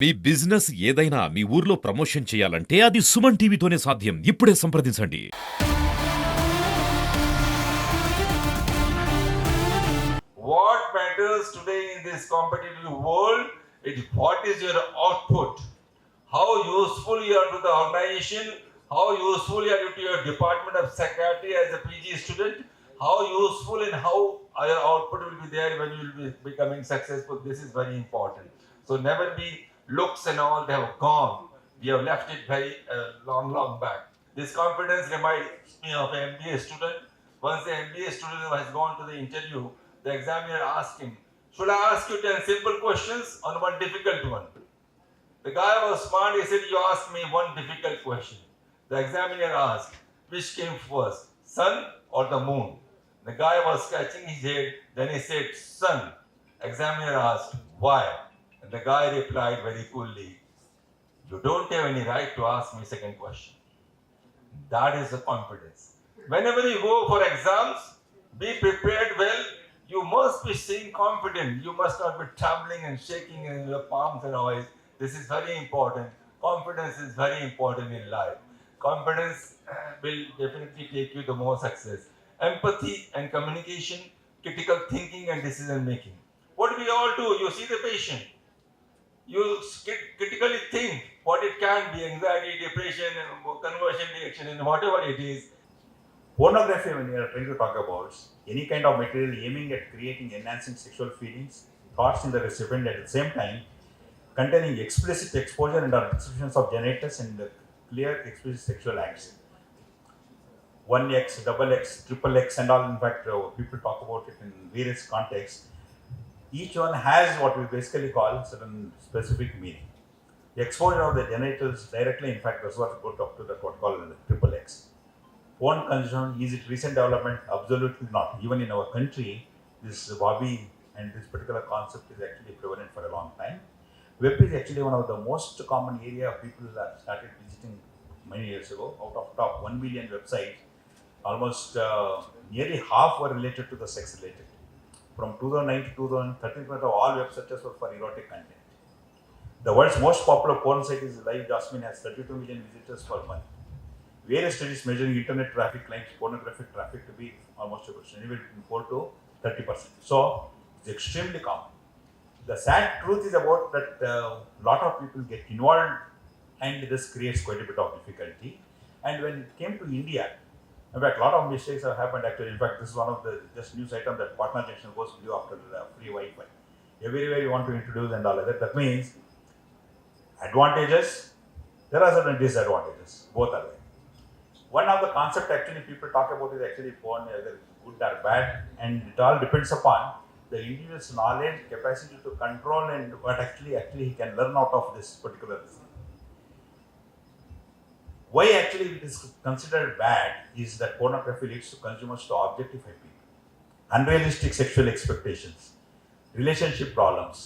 మీ business ఏదైనా మీ ఊర్లో promotion చేయాలంటే అది సుమన్ టీవీతోనే సాధ్యం. ఇప్పుడే సంప్రదించండి. What matters today in this competitive world is what is your output, how useful you are to the organization, how useful you are to your department of psychiatry as a PG student, how useful and how your output will be there when you will be becoming successful. This is very important. So never be looks and all, they have gone. We have left it very long back. This confidence reminds me of an MBA student. Once the MBA student has gone to the interview, the examiner asked him, should I ask you 10 simple questions or one difficult one? The guy was smart, he said, you asked me one difficult question. The examiner asked, which came first, sun or the moon? The guy was scratching his head, then he said, sun. Examiner asked, why? And the guy replied very coolly, you don't have any right to ask me second question. That is the confidence. Whenever you go for exams, be prepared well. You must be staying confident. You must not be trembling and shaking in your palms and all. This is very important. Confidence is very important in life. Confidence will definitely take you to more success. Empathy and communication, critical thinking and decision making. What we all do, you see the patient. You critically think what it can be, anxiety, depression, conversion reaction, and whatever it is. Pornography, when you are trying to talk about any kind of material aiming at creating, enhancing sexual feelings, thoughts in the recipient at the same time, containing explicit exposure and or descriptions of genitals and clear explicit sexual acts. 1x, double X, triple X and all, in fact, people talk about it in various contexts. Each one has what we basically call certain specific meaning. The exposure of the genitals directly, in fact, that's what we go talk to that what called triple X. Porn consumption, is it recent development? Absolutely not. Even in our country, this hobby and this particular concept is actually prevalent for a long time. Web is actually one of the most common area people that started visiting many years ago. Out of top 1 million websites, almost nearly half were related to the sex related. From 2009 to 2013, of all web searches were for erotic content. The world's most popular porn site is Live Jasmine, has 32 million visitors per month. Various studies measuring internet traffic claims pornographic traffic to be almost anywhere between 4 to 30%. So it's extremely common. The sad truth is about that lot of people get involved and this creates quite a bit of difficulty. And when it came to India, in fact, a lot of mistakes have happened actually. In fact, this is one of the just news item that Patna Junction goes blue after the free Wi-Fi. Everywhere you want to introduce and all of that. That means advantages, there are certain disadvantages. Both are there. One of the concept actually people talk about is actually porn, either good or bad, and it all depends upon the individual's knowledge, capacity to control, and what actually he can learn out of this particular thing. Why actually it is considered bad is that pornography leads to consumers to objectify people, unrealistic sexual expectations, relationship problems,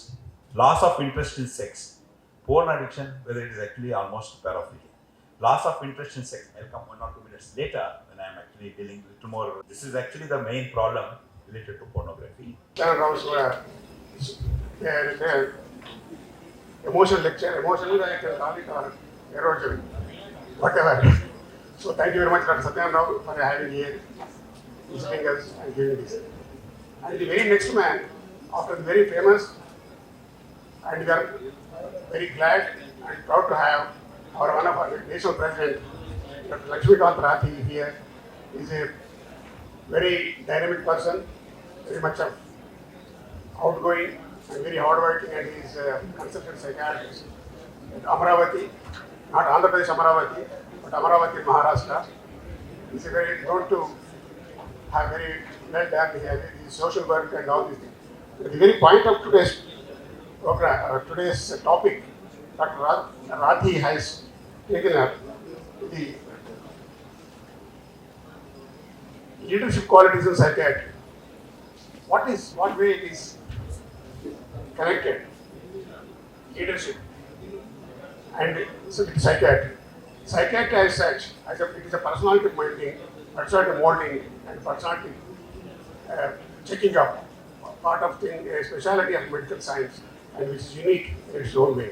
loss of interest in sex, porn addiction, whether it is actually almost paraphilia. Loss of interest in sex. I'll come 1 or 2 minutes later when I'm actually dealing a little more. This is actually the main problem related to pornography. Emotional lecture, emotional, I can call it or erosion, whatever. So thank you very much, Dr. Satyan Rao, for having here, visiting us and giving this. And the very next man, after the very famous, and we are very glad and proud to have one of our national president, Dr. Lakshmikant Rathi here. Is a very dynamic person, very much of outgoing and very hardworking, and he is a consultant psychiatrist at Amaravati, not Andhra Pradesh Amaravati, but Amaravati, Maharashtra. He is very known to have very well done here, his social work and all these things. At the very point of today's program, today's topic, Dr. Rathi has taken up the leadership qualities in psychiatry. What way it is connected? Leadership and psychiatry. Psychiatry as such, it is a personality molding, and personality checking up, part of thing, a specialty of medical science, and which is unique in its own way.